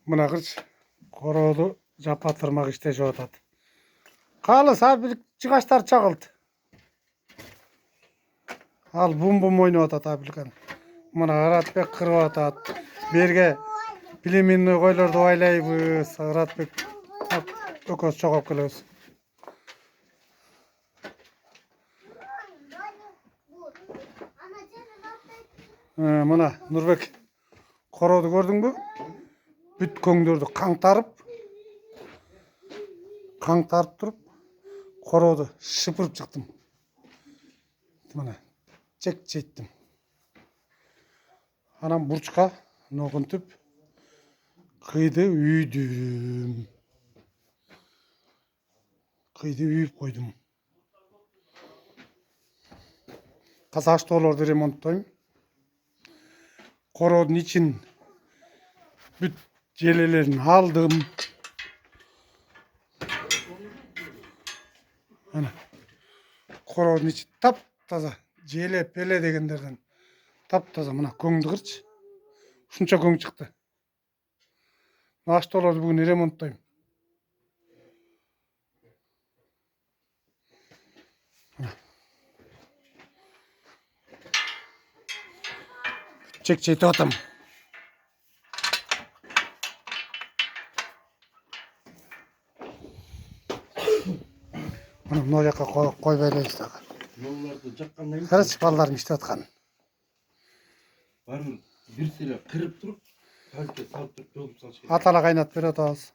Mına kız koroğlu japatırmak işteşip atat. Kalыс abi çıkaçlar çakıldı. Al bum oynap atat abilkan. Mına Aratbek kırıp atat. Berge biliminli koylardı oylayбыз. Aratbek ököz çogap kelebиз. Mına Nurbek koroğdu gördün mü? Büt köңдөрдү kаңтарып туруп короодо шыпырып чыктым. Мына чек чейттим. Анан бурчка ногунтуп кыйды үйдүм. Кыйды үйүп койдум. Казыр аштоолорду ремонттойм. Короодун ичин бүт желелерин алдым. Ana koroodun içi taptaza желе пеле дегендерден таптаза мына көңдү кырчы. Ушунча көң чыкты. Аштоолорду бүгүн ремонттойм. Чек чейтип атам. Мына жака кой байлайбыз дагы. Yollarda çakkandan Карачы балдарым иштеп аткан. Barın bir sene kırıp durup kalite salıp durup yolup salış. Атала кайнатып берип атабыз.